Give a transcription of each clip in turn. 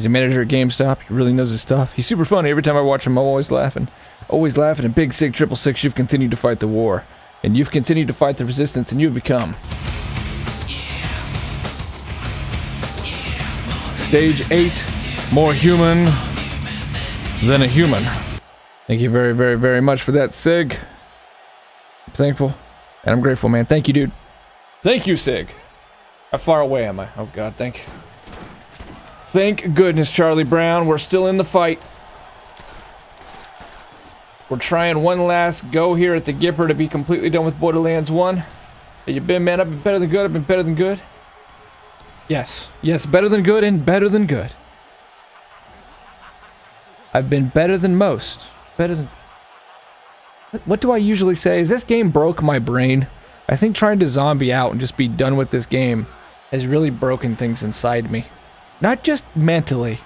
He's a manager at GameStop. He really knows his stuff. He's super funny. Every time I watch him, I'm always laughing. Always laughing. And Big Sig 666, you've continued to fight the war. And you've continued to fight the resistance, and you've become... Stage 8, more human than a human. Thank you very, very, very much for that, Sig. I'm thankful, and I'm grateful, man. Thank you, dude. Thank you, Sig. How far away am I? Oh, God, thank you. Thank goodness, Charlie Brown. We're still in the fight. We're trying one last go here at the Gipper to be completely done with Borderlands 1. How you been, man? I've been better than good. I've been better than good. Yes. Yes, better than good and better than good. I've been better than most. Better than... What do I usually say? Is this game broke my brain? I think trying to zombie out and just be done with this game has really broken things inside me. Not just mentally,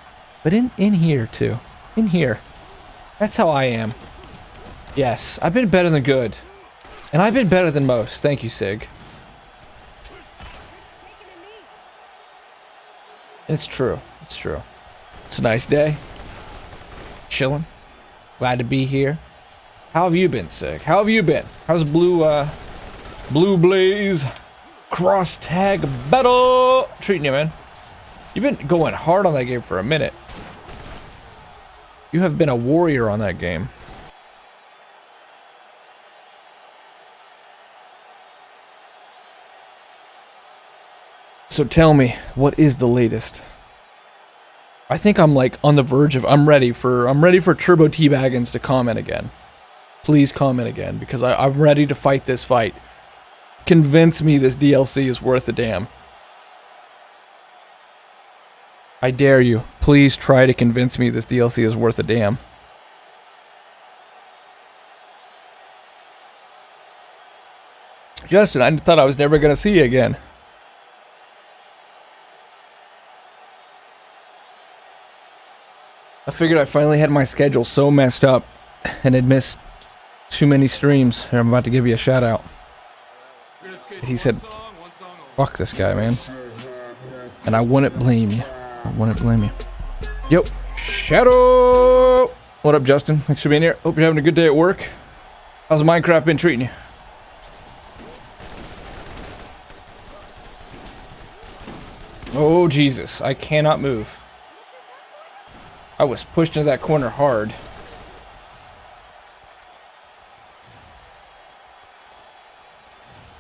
but in here too. In here. That's how I am. Yes, I've been better than good. And I've been better than most. Thank you, Sig. It's true. It's true. It's a nice day. Chilling. Glad to be here. How have you been, Sig? How have you been? How's Blue Blaze Cross Tag Battle treating you, man? You've been going hard on that game for a minute. You have been a warrior on that game. So tell me, what is the latest? I think I'm like on the verge of I'm ready for Turbo T-Baggins to comment again. Please comment again, because I'm ready to fight this fight. Convince me this DLC is worth a damn. I dare you. Please try to convince me this DLC is worth a damn. Justin, I thought I was never going to see you again. I figured I finally had my schedule so messed up and had missed too many streams. I'm about to give you a shout out. He said, fuck this guy, man. And I wouldn't blame you. I wouldn't blame you. Yo, Shadow! What up, Justin? Thanks for being here. Hope you're having a good day at work. How's Minecraft been treating you? Oh, Jesus. I cannot move. I was pushed into that corner hard.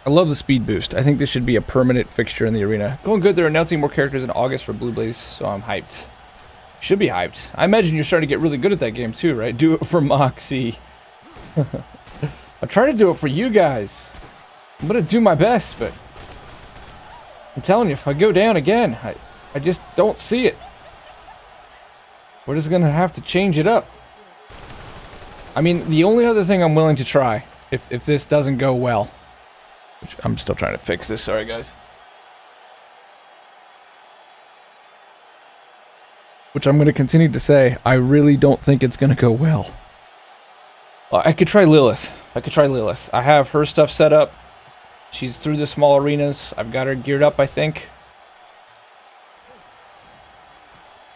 I love the speed boost. I think this should be a permanent fixture in the arena. Going good. They're announcing more characters in August for Blue Blaze, so I'm hyped. Should be hyped. I imagine you're starting to get really good at that game too, right? Do it for Moxie. I try to do it for you guys. I'm gonna do my best, but I'm telling you, if I go down again, I just don't see it. We're just gonna have to change it up. I mean, the only other thing I'm willing to try, if this doesn't go well, which I'm still trying to fix this, sorry guys. Which I'm gonna continue to say, I really don't think it's gonna go well. I could try Lilith. I have her stuff set up. She's through the small arenas. I've got her geared up, I think.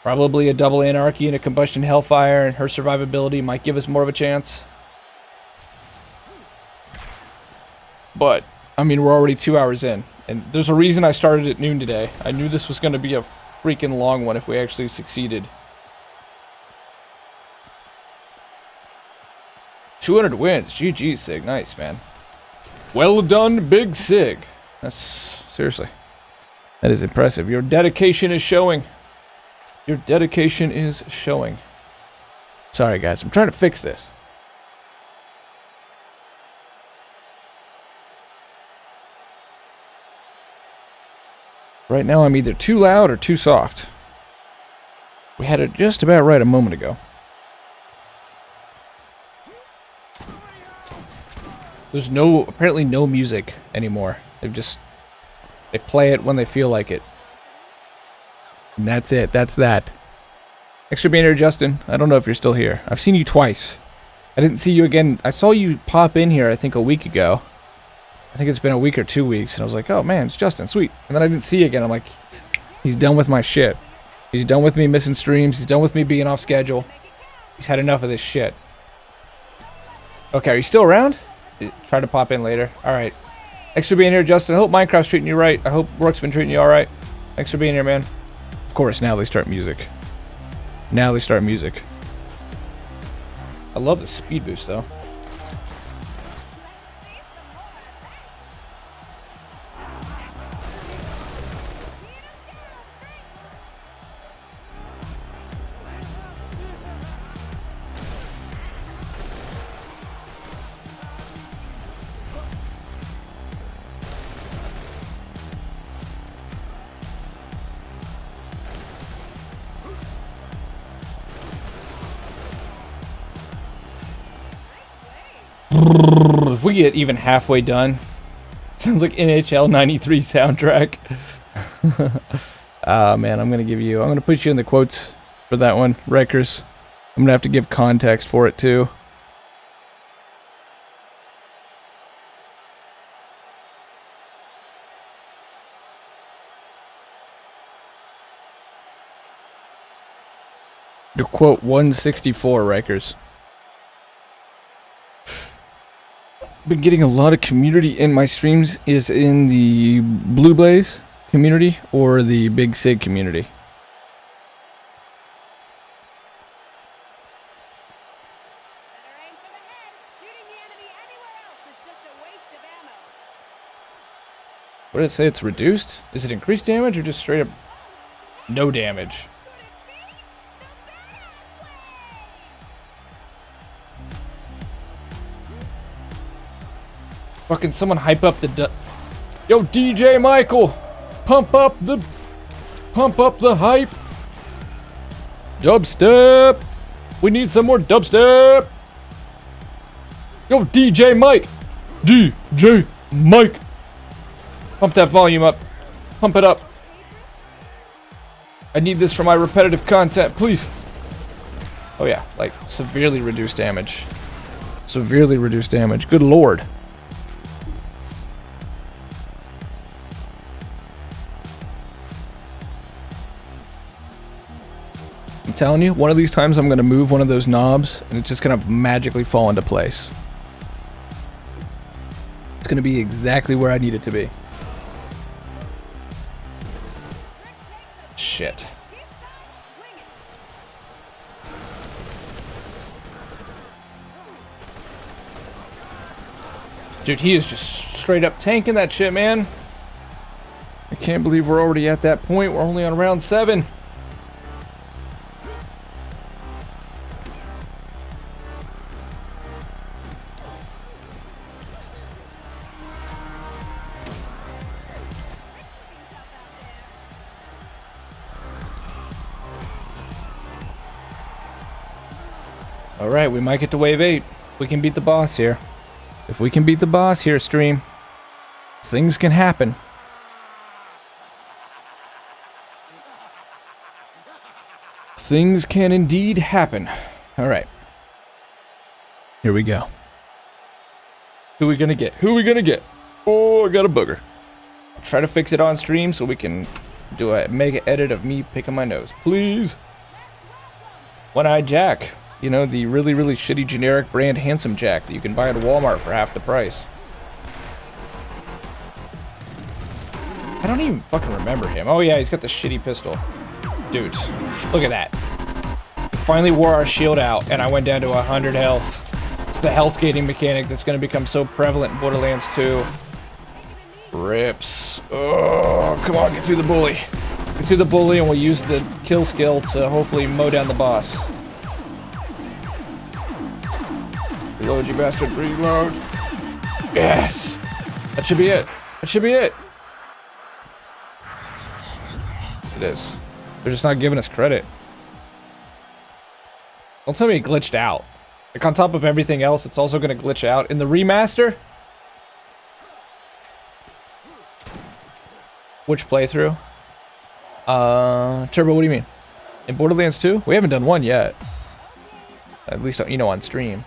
Probably a double Anarchy and a Combustion Hellfire, and her survivability might give us more of a chance. But, I mean, we're already 2 hours in. And there's a reason I started at noon today. I knew this was going to be a freaking long one if we actually succeeded. 200 wins. GG, Sig. Nice, man. Well done, Big Sig. That's... seriously. That is impressive. Your dedication is showing. Your dedication is showing. Sorry, guys. I'm trying to fix this. Right now, I'm either too loud or too soft. We had it just about right a moment ago. There's apparently no music anymore. They play it when they feel like it. And that's it. That's that. Thanks for being here, Justin. I don't know if you're still here. I've seen you twice. I didn't see you again. I saw you pop in here, I think, a week ago. I think it's been a week or 2 weeks. And I was like, oh, man, it's Justin. Sweet. And then I didn't see you again. I'm like, he's done with my shit. He's done with me missing streams. He's done with me being off schedule. He's had enough of this shit. Okay, are you still around? Try to pop in later. Alright. Thanks for being here, Justin. I hope Minecraft's treating you right. I hope work's been treating you alright. Thanks for being here, man. Of course, now they start music. Now they start music. I love the speed boost, though. If we get even halfway done, sounds like NHL 93 soundtrack. Ah, man, I'm gonna put you in the quotes for that one, Rikers. I'm gonna have to give context for it too. To quote 164, Rikers. Been getting a lot of community in my streams is in the Blue Blaze community or the Big Sig community. What did it say? It's reduced? Is it increased damage or just straight up no damage? Fucking someone hype up the Yo, DJ Michael! Pump up the hype! Dubstep! We need some more dubstep! Yo, DJ Mike! DJ Mike! Pump that volume up. Pump it up. I need this for my repetitive content, please. Oh yeah, like severely reduced damage. Severely reduced damage. Good lord. I'm telling you, one of these times I'm going to move one of those knobs and it's just going to magically fall into place. It's going to be exactly where I need it to be. Shit. Dude, he is just straight up tanking that shit, man. I can't believe we're already at that point. We're only on round 7. Alright, we might get to wave 8. We can beat the boss here. If we can beat the boss here, stream, things can happen. Things can indeed happen. Alright. Here we go. Who are we gonna get? Who are we gonna get? Oh, I got a booger. I'll try to fix it on stream so we can do a mega edit of me picking my nose. Please. One-Eyed Jack. You know, the really, really shitty generic brand Handsome Jack that you can buy at Walmart for half the price. I don't even fucking remember him. Oh yeah, he's got the shitty pistol. Dude, look at that. We finally wore our shield out and I went down to 100 health. It's the health gating mechanic that's going to become so prevalent in Borderlands 2. Rips. Oh, come on, get through the bully. Get through the bully and we'll use the kill skill to hopefully mow down the boss. Reload, you bastard. Reload. Yes! That should be it. That should be it. It is. They're just not giving us credit. Don't tell me it glitched out. Like, on top of everything else, it's also gonna glitch out. In the remaster? Which playthrough? Turbo, what do you mean? In Borderlands 2? We haven't done one yet. At least, you know, on stream.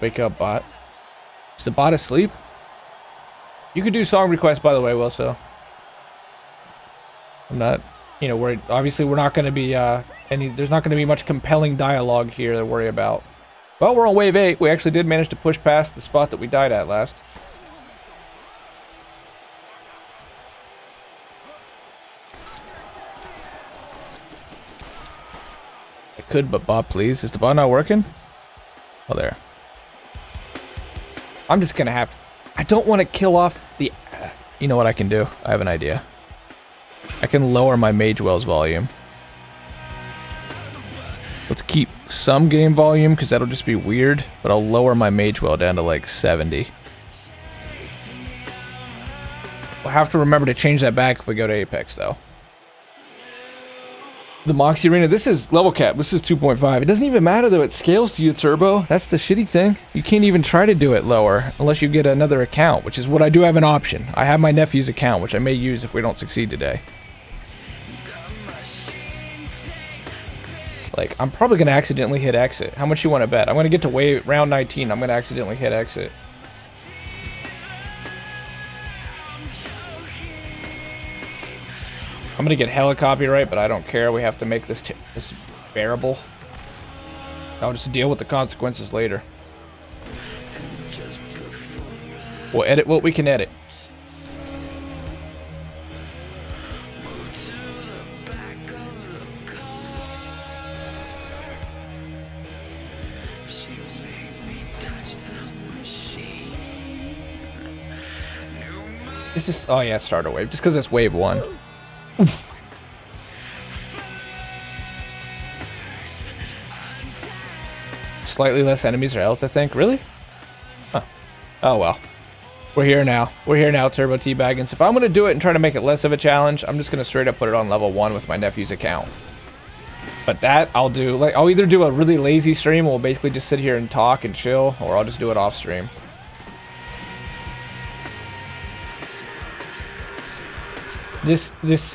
Wake up, bot. Is the bot asleep? You could do song requests, by the way, Will, so. I'm not, you know, worried. Obviously, we're not going to be, there's not going to be much compelling dialogue here to worry about. Well, we're on wave 8. We actually did manage to push past the spot that we died at last. I could, but bot, please. Is the bot not working? Oh, there. I'm just going to have... I don't want to kill off the... You know what I can do? I have an idea. I can lower my Mage Wells volume. Let's keep some game volume, because that'll just be weird, but I'll lower my Mage Well down to like 70. We'll have to remember to change that back if we go to Apex, though. The Moxie Arena, this is level cap, this is 2.5. It doesn't even matter, though, it scales to you, Turbo. That's the shitty thing. You can't even try to do it lower, unless you get another account, which is what I do have an option. I have my nephew's account, which I may use if we don't succeed today. Like, I'm probably going to accidentally hit exit. How much you want to bet? I'm going to get to round 19. I'm going to accidentally hit exit. I'm going to get hella copyright, but I don't care. We have to make this bearable. I'll just deal with the consequences later. We'll edit what we can edit. This is, oh yeah, starter wave, just because it's wave 1. Oof. Slightly less enemies or health, I think. Really? Huh. Oh well. We're here now. We're here now, Turbo Teabaggins. If I'm going to do it and try to make it less of a challenge, I'm just going to straight up put it on level 1 with my nephew's account. But that, I'll do, like, I'll either do a really lazy stream, we'll basically just sit here and talk and chill, or I'll just do it off stream.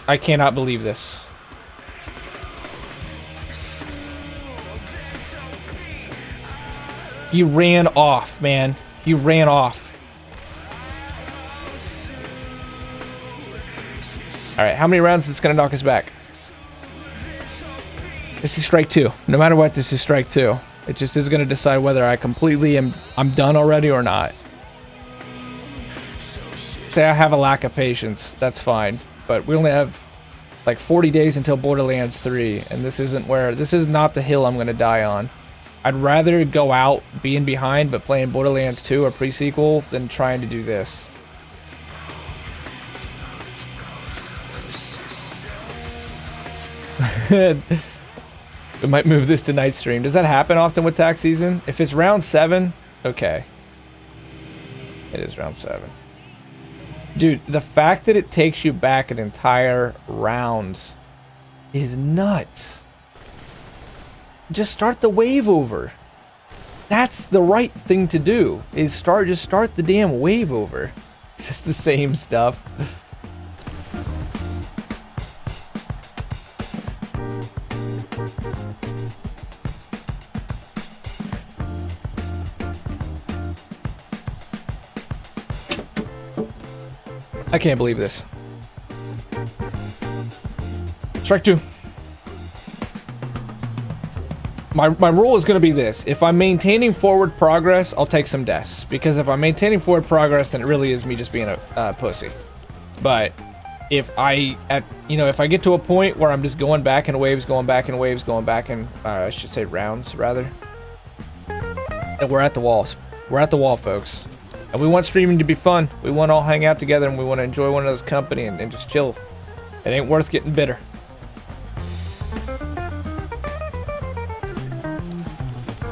I cannot believe this. He ran off, man. He ran off. Alright, how many rounds is this gonna knock us back? This is strike 2. No matter what, this is strike 2. It just is gonna decide whether I completely I'm done already or not. Say I have a lack of patience, that's fine. But we only have like 40 days until Borderlands 3, and this is not the hill I'm gonna die on. I'd rather go out being behind but playing Borderlands 2 or pre-sequel than trying to do this. We might move this to night stream. Does that happen often with tax season? If it's round 7, okay. It is round 7. Dude, the fact that it takes you back an entire round is nuts. Just start the wave over. That's the right thing to do, is just start the damn wave over. It's just the same stuff. I can't believe this. Strike 2. My rule is going to be this. If I'm maintaining forward progress, I'll take some deaths. Because if I'm maintaining forward progress, then it really is me just being a pussy. But if if I get to a point where I'm just going back in waves, I should say rounds, rather. And we're at the walls. We're at the wall, folks. And we want streaming to be fun. We want to all hang out together and we want to enjoy one another's company and just chill. It ain't worth getting bitter.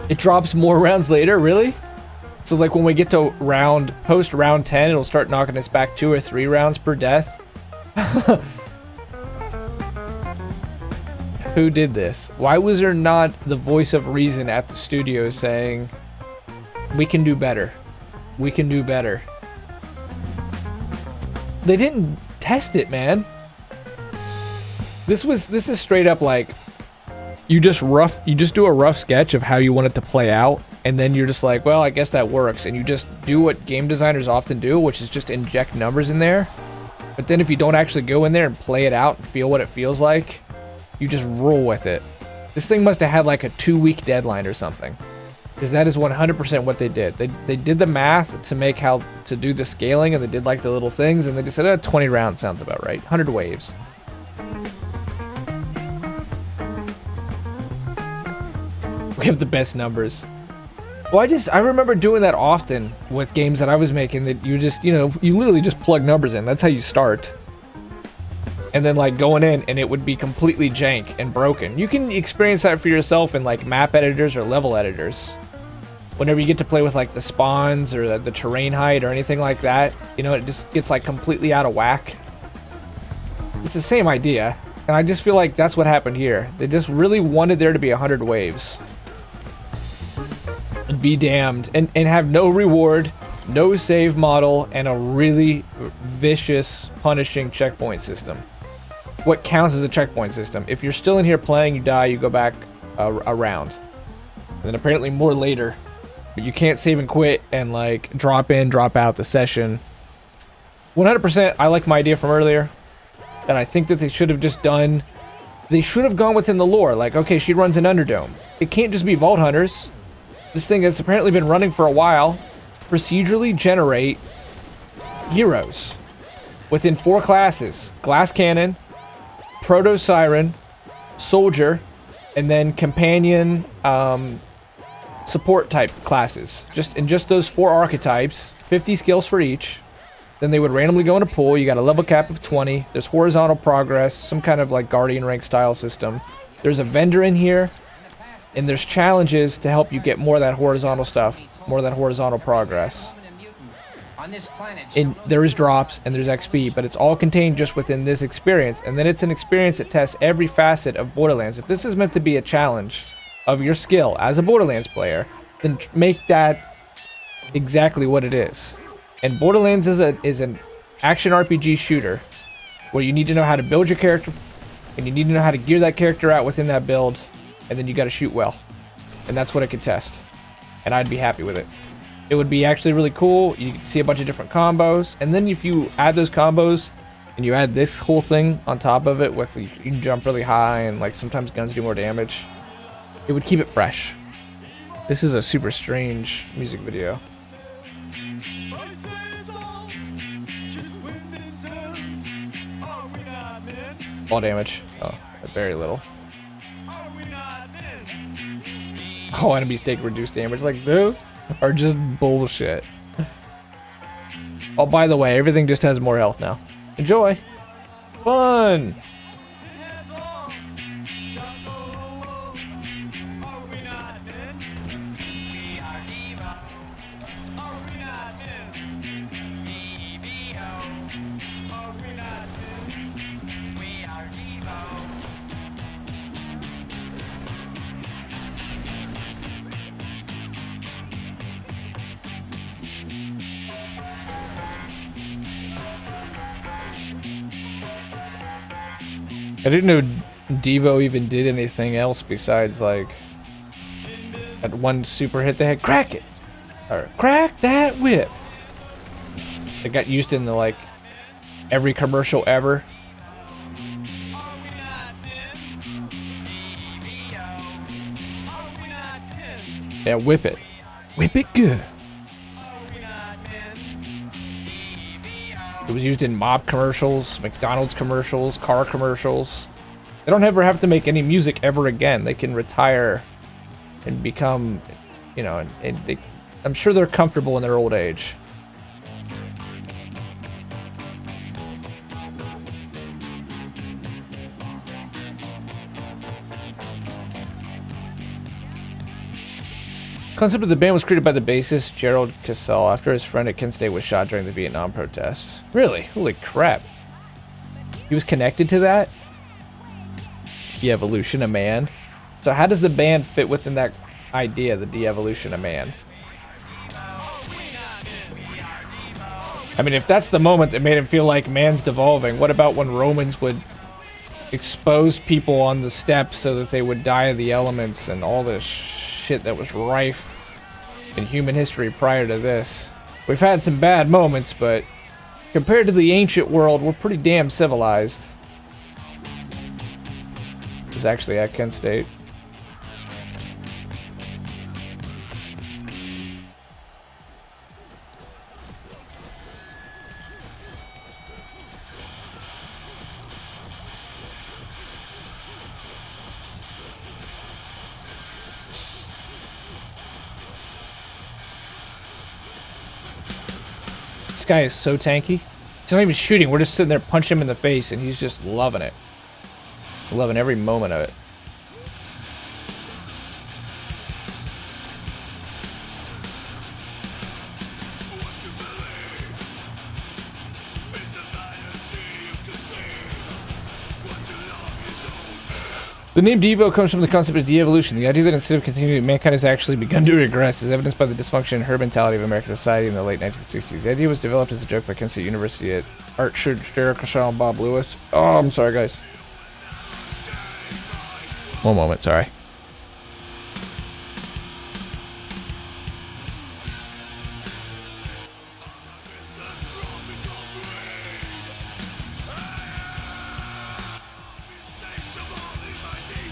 It drops more rounds later, really? So like when we get to post round 10, it'll start knocking us back 2 or 3 rounds per death. Who did this? Why was there not the voice of reason at the studio saying, we can do better? We can do better. They didn't test it, man. This is straight up like you just do a rough sketch of how you want it to play out, and then you're just like, well, I guess that works, and you just do what game designers often do, which is just inject numbers in there. But then if you don't actually go in there and play it out and feel what it feels like, you just roll with it. This thing must have had like a 2-week deadline or something, because that is 100% what they did. They did the math to make how to do the scaling, and they did like the little things, and they just said, 20 rounds sounds about right. 100 waves. We have the best numbers. Well, I remember doing that often with games that I was making, that you just, you literally just plug numbers in. That's how you start. And then like going in, and it would be completely jank and broken. You can experience that for yourself in like map editors or level editors. Whenever you get to play with like the spawns or the terrain height or anything like that, it just gets like completely out of whack. It's the same idea. And I just feel like that's what happened here. They just really wanted there to be 100 waves. And be damned. And have no reward, no save model, and a really vicious, punishing checkpoint system. What counts as a checkpoint system? If you're still in here playing, you die, you go back around. And then apparently more later. But you can't save and quit and like drop in, drop out the session. 100% I like my idea from earlier. And I think that they should have just done... They should have gone within the lore. Like, okay, she runs an Underdome. It can't just be Vault Hunters. This thing has apparently been running for a while. Procedurally generate heroes within 4 classes: Glass Cannon, Proto Siren, Soldier, and then Companion support type classes. Just those 4 archetypes, 50 skills for each. Then they would randomly go in a pool. You got a level cap of 20. There's horizontal progress, some kind of like Guardian rank style system. There's a vendor in here. And there's challenges to help you get more of that horizontal stuff, more of that horizontal progress. And there is drops and there's XP, but it's all contained just within this experience. And then it's an experience that tests every facet of Borderlands. If this is meant to be a challenge of your skill as a Borderlands player, then make that exactly what it is. And Borderlands is an action RPG shooter where you need to know how to build your character, and you need to know how to gear that character out within that build. And then you got to shoot well. And that's what it could test. And I'd be happy with it. It would be actually really cool. You could see a bunch of different combos. And then if you add those combos and you add this whole thing on top of it with you can jump really high and like sometimes guns do more damage, it would keep it fresh. This is a super strange music video. All damage. Oh, very little. Oh, enemies take reduced damage. Like, those are just bullshit. Oh, by the way, everything just has more health now. Enjoy. Fun. I didn't know Devo even did anything else besides like that one super hit they had. Crack it! Or crack that whip! It got used in the like every commercial ever. Yeah, whip it. Whip it good. It was used in mob commercials, McDonald's commercials, car commercials. They don't ever have to make any music ever again. They can retire and become, I'm sure they're comfortable in their old age. Concept of the band was created by the bassist Gerald Cassell after his friend at Kent State was shot during the Vietnam protests. Really? Holy crap. He was connected to that? De-evolution of man. So how does the band fit within that idea, the de-evolution of man? I mean, if that's the moment that made him feel like man's devolving, what about when Romans would expose people on the steppes so that they would die of the elements and all this shit that was rife in human history prior to this. We've had some bad moments, but compared to the ancient world, we're pretty damn civilized. This is actually at Kent State. This guy is so tanky. He's not even shooting. We're just sitting there punching him in the face, and he's just loving it. Loving every moment of it. The name Devo comes from the concept of de-evolution, the idea that instead of continuing, mankind has actually begun to regress, is evidenced by the dysfunction and herd mentality of American society in the late 1960s. The idea was developed as a joke by Kent State University at Art Sherrick and Bob Lewis. Oh, I'm sorry, guys. One moment, sorry.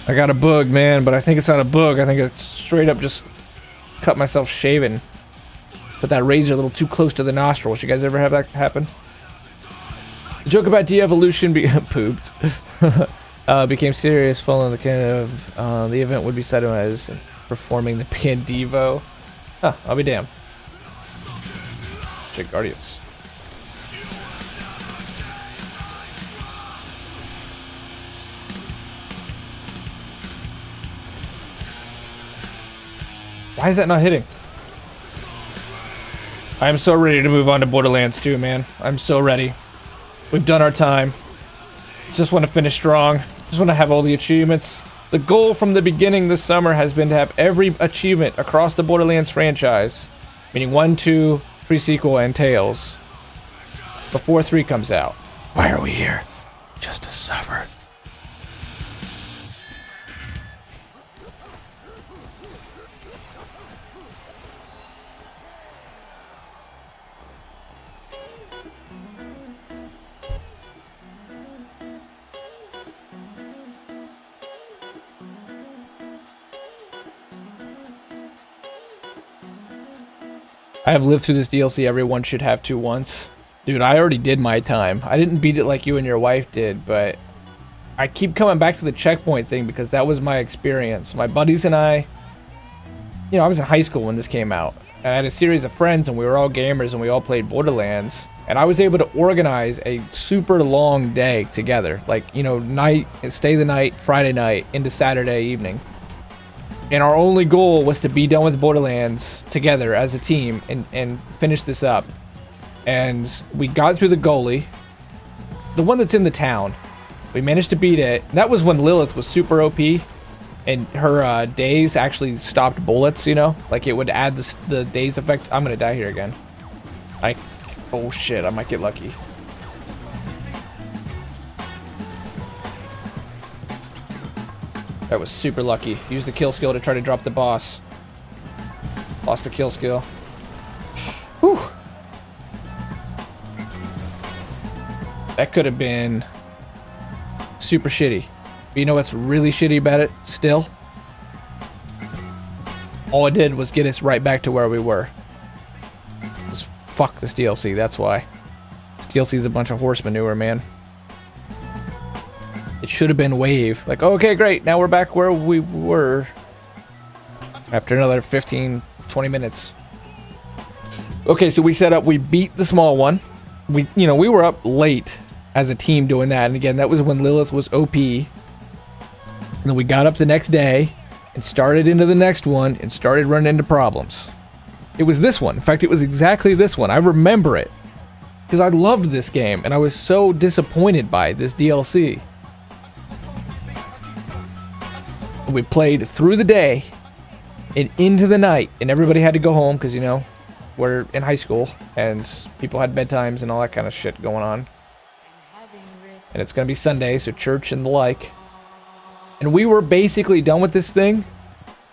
I got a bug, man, but I think it's not a bug. I think it's straight up just cut myself shaving. Put that razor a little too close to the nostrils. You guys ever have that happen? The joke about de-evolution pooped. Became serious following the kind of the event would be cited as performing the band Devo. Huh, I'll be damned. Check Guardians. Why is that not hitting? I am so ready to move on to Borderlands 2, man. I'm so ready. We've done our time. Just want to finish strong. Just want to have all the achievements. The goal from the beginning this summer has been to have every achievement across the Borderlands franchise, meaning 1, 2, pre-sequel, and Tales, before 3 comes out. Why are we here? Just to suffer. I have lived through this DLC. Everyone should have to once. Dude, I already did my time. I didn't beat it like you and your wife did, but I keep coming back to the checkpoint thing because that was my experience. My buddies and I, you know, I was in high school when this came out. I had a series of friends and we were all gamers and we all played Borderlands. And I was able to organize a super long day together. Like, you know, stay the night, Friday night into Saturday evening. And our only goal was to be done with Borderlands together as a team and finish this up. And we got through the goalie, the one that's in the town. We managed to beat it. That was when Lilith was super OP, and her days actually stopped bullets, you know? Like it would add the days effect. I'm gonna die here again. Oh shit, I might get lucky. That was super lucky. Use the kill skill to try to drop the boss. Lost the kill skill. Whew. That could have been super shitty. But you know what's really shitty about it still? All it did was get us right back to where we were. Just fuck this DLC, that's why. This DLC is a bunch of horse manure, man. It should have been wave. Like, okay, great. Now we're back where we were. After another 15, 20 minutes. Okay, so we set up. We beat the small one. We were up late as a team doing that. And again, that was when Lilith was OP. And then we got up the next day and started into the next one and started running into problems. It was this one. In fact, it was exactly this one. I remember it. Because I loved this game. And I was so disappointed by this DLC. We played through the day and into the night, and everybody had to go home because, you know, we're in high school and people had bedtimes and all that kind of shit going on. And it's going to be Sunday, so church and the like. And we were basically done with this thing,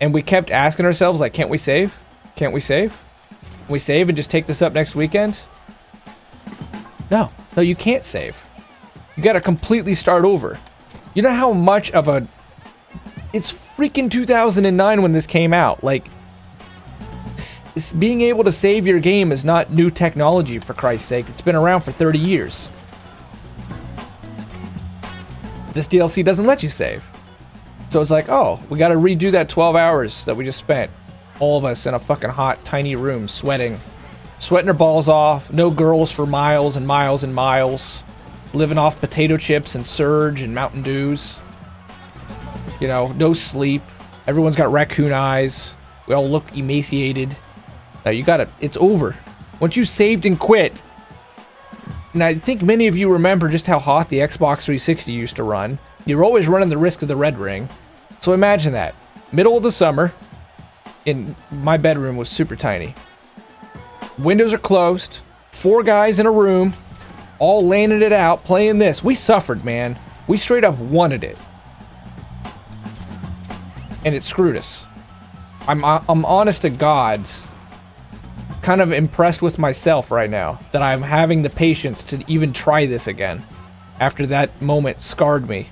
and we kept asking ourselves, like, can't we save? Can't we save? Can we save and just take this up next weekend? No. No, you can't save. You gotta completely start over. You know how much of a... It's freaking 2009 when this came out. Like, being able to save your game is not new technology, for Christ's sake. It's been around for 30 years. This DLC doesn't let you save. So it's like, oh, we gotta redo that 12 hours that we just spent. All of us in a fucking hot, tiny room, sweating. Sweating our balls off. No girls for miles and miles and miles. Living off potato chips and Surge and Mountain Dews. You know, no sleep. Everyone's got raccoon eyes. We all look emaciated. Now you gotta, it's over. Once you saved and quit, and I think many of you remember just how hot the Xbox 360 used to run. You're always running the risk of the red ring. So imagine that. Middle of the summer, in my bedroom was super tiny. Windows are closed, 4 guys in a room, all landing it out, playing this. We suffered, man. We straight up wanted it. And it screwed us. I'm honest to God, kind of impressed with myself right now that I'm having the patience to even try this again after that moment scarred me.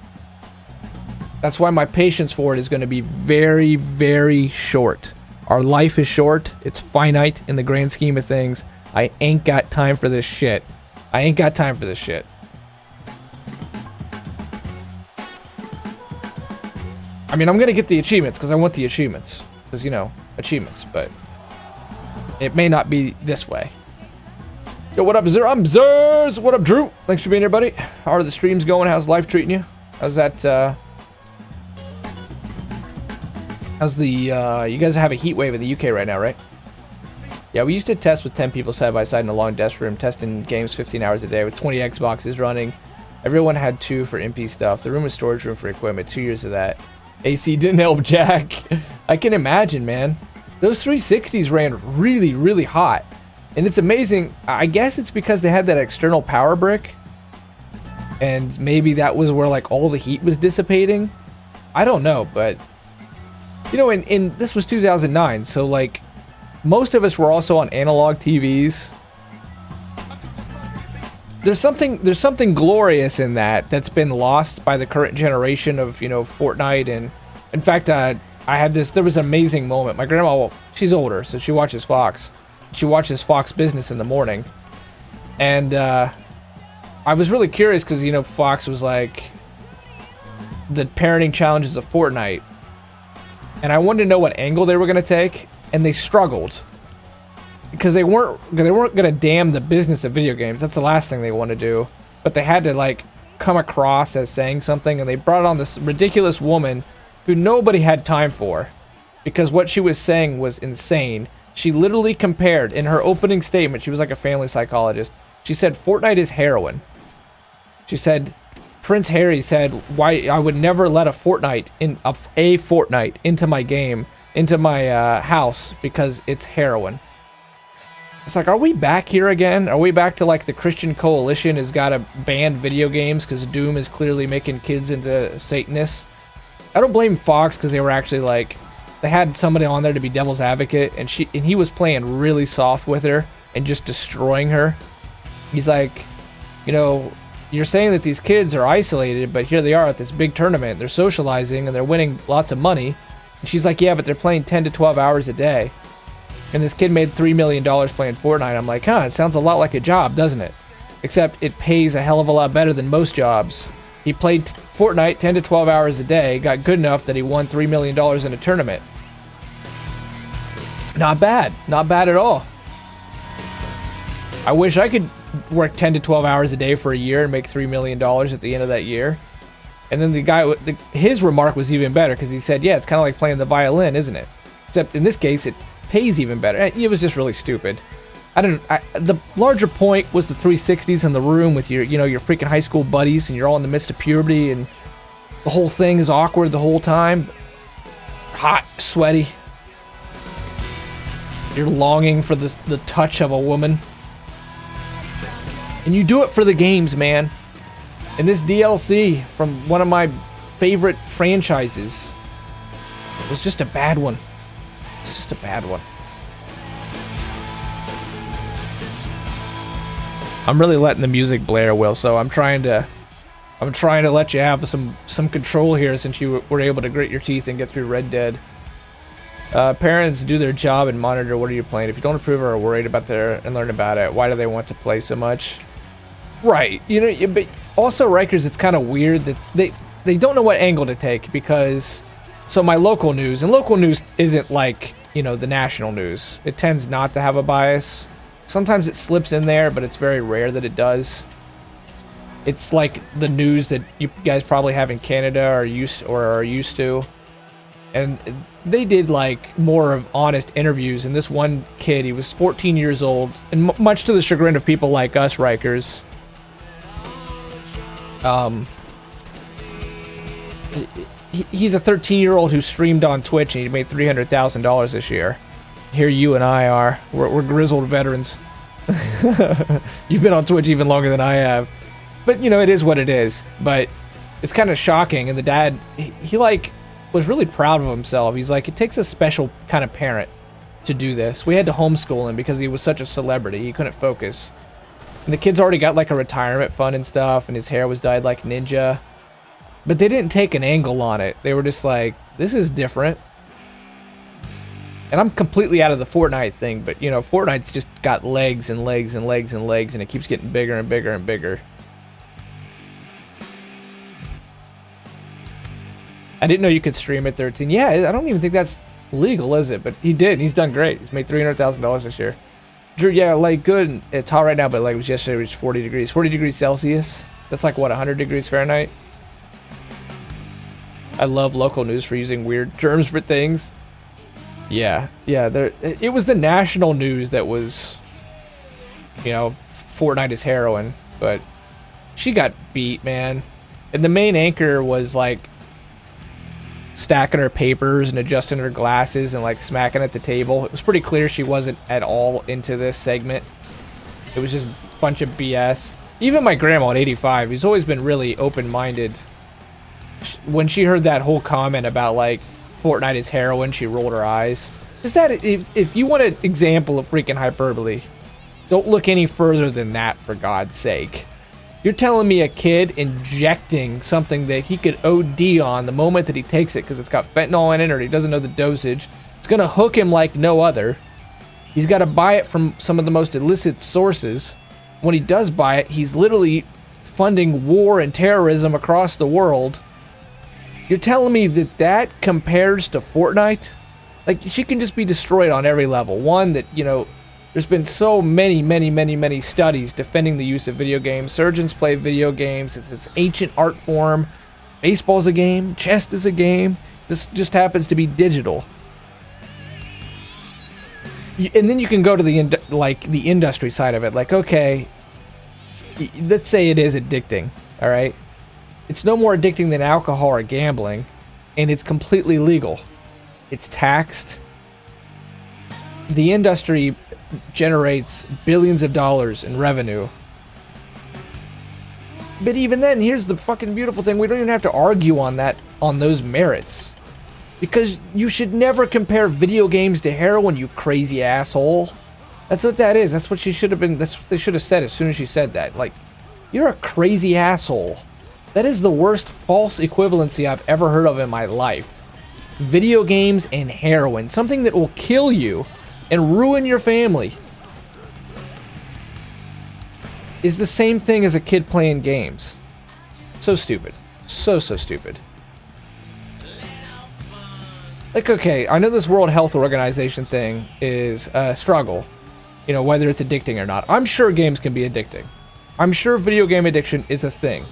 That's why my patience for it is going to be very, very short. Our life is short. It's finite in the grand scheme of things. I ain't got time for this shit. I ain't got time for this shit. I mean, I'm going to get the achievements because I want the achievements. Because, you know, achievements, but it may not be this way. Yo, what up, Zer? I'm Zers! What up, Drew? Thanks for being here, buddy. How are the streams going? How's life treating you? How's that, how's the, you guys have a heat wave in the UK right now, right? Yeah, we used to test with 10 people side by side in a long desk room, testing games 15 hours a day with 20 Xboxes running. Everyone had 2 for MP stuff. The room was storage room for equipment. 2 years of that. AC didn't help Jack. I can imagine, man. Those 360s ran really, really hot. And it's amazing. I guess it's because they had that external power brick. And maybe that was where, like, all the heat was dissipating. I don't know, but... You know, in this was 2009, so, like... Most of us were also on analog TVs. There's something glorious in that's been lost by the current generation of, you know, Fortnite. And in fact, I had there was an amazing moment. My grandma, well, she's older, so she watches Fox. She watches Fox Business in the morning. And I was really curious because, you know, Fox was like the parenting challenges of Fortnite. And I wanted to know what angle they were going to take. And they struggled because they weren't gonna damn the business of video games. That's the last thing they want to do. But they had to, like, come across as saying something, and they brought on this ridiculous woman who nobody had time for because what she was saying was insane. She literally compared in her opening statement. She was like a family psychologist. She said Fortnite is heroin. She said Prince Harry said why I would never let a Fortnite into my game. Into my house because it's heroin. It's like, are we back here again? Are we back to, like, the Christian Coalition has got to ban video games because Doom is clearly making kids into Satanists? I don't blame Fox because they were actually, like, they had somebody on there to be devil's advocate, and he was playing really soft with her and just destroying her. He's like, you know, you're saying that these kids are isolated, but here they are at this big tournament. They're socializing and they're winning lots of money. And she's like, yeah, but they're playing 10 to 12 hours a day. And this kid made $3 million playing Fortnite. I'm like, it sounds a lot like a job, doesn't it? Except it pays a hell of a lot better than most jobs. He played Fortnite 10 to 12 hours a day, got good enough that he won $3 million in a tournament. Not bad. Not bad at all. I wish I could work 10 to 12 hours a day for a year and make $3 million at the end of that year. And then the guy, his remark was even better because he said, yeah, it's kind of like playing the violin, isn't it? Except in this case, it pays even better. It was just really stupid. The larger point was the 360s in the room with your, you know, your freaking high school buddies, and you're all in the midst of puberty, and the whole thing is awkward the whole time. Hot, sweaty. You're longing for the touch of a woman. And you do it for the games, man. And this DLC from one of my favorite franchises was just a bad one. It's just a bad one. I'm really letting the music blare, Will, so I'm trying to let you have some control here since you were able to grit your teeth and get through Red Dead. Parents do their job and monitor what are you playing. If you don't approve or are worried about and learn about it, why do they want to play so much? Right, you know, but also, Rikers, it's kind of weird that they don't know what angle to take because, so my local news, and local news isn't like, you know, the national news. It tends not to have a bias. Sometimes it slips in there, but it's very rare that it does. It's like the news that you guys probably have in Canada or are used to. And they did like more of honest interviews. And this one kid, he was 14 years old, and much to the chagrin of people like us, Rikers. He's a 13-year-old who streamed on Twitch and he made $300,000 this year. Here you and I are. We're grizzled veterans. You've been on Twitch even longer than I have. But, you know, it is what it is. But it's kind of shocking. And the dad, he like, was really proud of himself. He's like, it takes a special kind of parent to do this. We had to homeschool him because he was such a celebrity. He couldn't focus. And the kid's already got like a retirement fund and stuff. And his hair was dyed like ninja. But they didn't take an angle on it. They were just like, this is different. And I'm completely out of the Fortnite thing. But, you know, Fortnite's just got legs and legs and legs and legs. And it keeps getting bigger and bigger and bigger. I didn't know you could stream at 13. Yeah, I don't even think that's legal, is it? But he did. He's done great. He's made $300,000 this year. Drew, yeah, like good. It's hot right now, but like it was yesterday, it was 40 degrees. 40 degrees Celsius. That's like, what, 100 degrees Fahrenheit? I love local news for using weird terms for things. Yeah. It was the national news that was, you know, Fortnite is heroin. But she got beat, man. And the main anchor was like stacking her papers and adjusting her glasses and like smacking at the table. It was pretty clear she wasn't at all into this segment. It was just a bunch of BS. Even my grandma at 85, who's always been really open-minded, when she heard that whole comment about like Fortnite is heroin, she rolled her eyes. Is that, if you want an example of freaking hyperbole, don't look any further than that, for God's sake. You're telling me a kid injecting something that he could OD on the moment that he takes it because it's got fentanyl in it or he doesn't know the dosage. It's going to hook him like no other. He's got to buy it from some of the most illicit sources. When he does buy it, he's literally funding war and terrorism across the world. You're telling me that that compares to Fortnite? Like, she can just be destroyed on every level. One, that, you know, there's been so many studies defending the use of video games. Surgeons play video games. It's this ancient art form. Baseball's a game. Chess is a game. This just happens to be digital. And then you can go to the industry side of it. Like, okay, let's say it is addicting, all right? It's no more addicting than alcohol or gambling, and it's completely legal. It's taxed. The industry generates billions of dollars in revenue. But even then, here's the fucking beautiful thing. We don't even have to argue on those merits. Because you should never compare video games to heroin, you crazy asshole. That's what that is. That's what she should have been. That's what they should have said as soon as she said that. Like, you're a crazy asshole. That is the worst false equivalency I've ever heard of in my life. Video games and heroin. Something that will kill you and ruin your family is the same thing as a kid playing games. So stupid. So stupid. Like, okay, I know this World Health Organization thing is a struggle. You know, whether it's addicting or not. I'm sure games can be addicting. I'm sure video game addiction is a thing.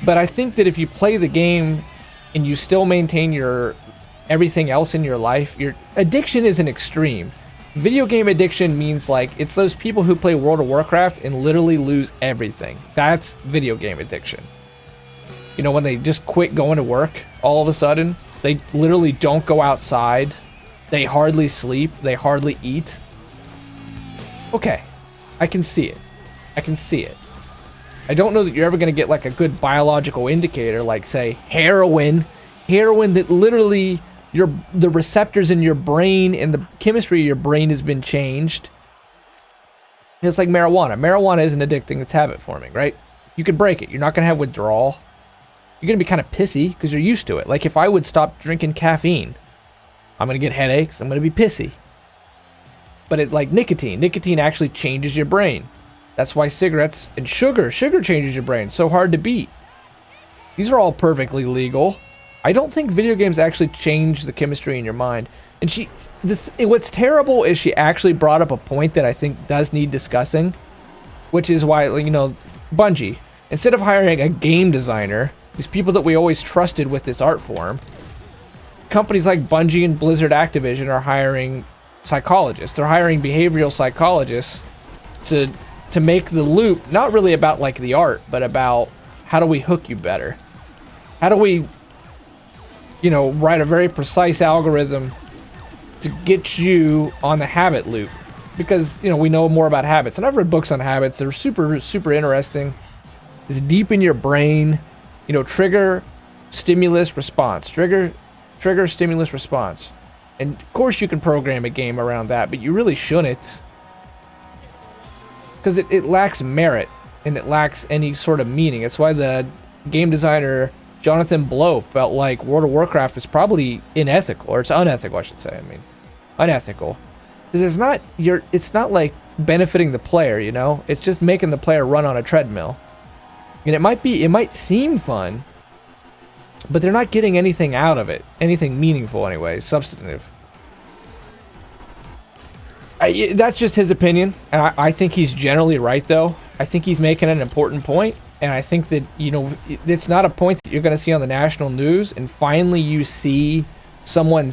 But I think that if you play the game and you still maintain your everything else in your life, your addiction is an extreme. Video game addiction means like it's those people who play World of Warcraft and literally lose everything. That's video game addiction. You know, when they just quit going to work all of a sudden, they literally don't go outside, they hardly sleep, they hardly eat. Okay, I can see it. I can see it. I don't know that you're ever going to get like a good biological indicator, like say heroin that literally the receptors in your brain and the chemistry of your brain has been changed. It's like marijuana. Marijuana isn't addicting, it's habit forming, right? You can break it. You're not going to have withdrawal. You're going to be kind of pissy because you're used to it. Like if I would stop drinking caffeine, I'm going to get headaches. I'm going to be pissy. But like nicotine actually changes your brain. That's why cigarettes and sugar changes your brain. So hard to beat. These are all perfectly legal. I don't think video games actually change the chemistry in your mind. And what's terrible is she actually brought up a point that I think does need discussing, which is why, you know, Bungie, instead of hiring a game designer, these people that we always trusted with this art form, companies like Bungie and Blizzard Activision are hiring psychologists. They're hiring behavioral psychologists to make the loop not really about like the art, but about how do we hook you better? How do we, you know, write a very precise algorithm to get you on the habit loop? Because, you know, we know more about habits. And I've read books on habits. They're super, super interesting. It's deep in your brain. You know, trigger, stimulus, response. Trigger, stimulus, response. And of course you can program a game around that, but you really shouldn't. Because it lacks merit, and it lacks any sort of meaning. It's why the game designer Jonathan Blow felt like World of Warcraft is probably unethical, or it's unethical, I should say. I mean, unethical. Because it's not like benefiting the player, you know? It's just making the player run on a treadmill. And it might seem fun, but they're not getting anything out of it. Anything meaningful anyway, substantive. That's just his opinion, and I think he's generally right, though. I think he's making an important point, and I think that, you know, it's not a point that you're going to see on the national news, and finally you see someone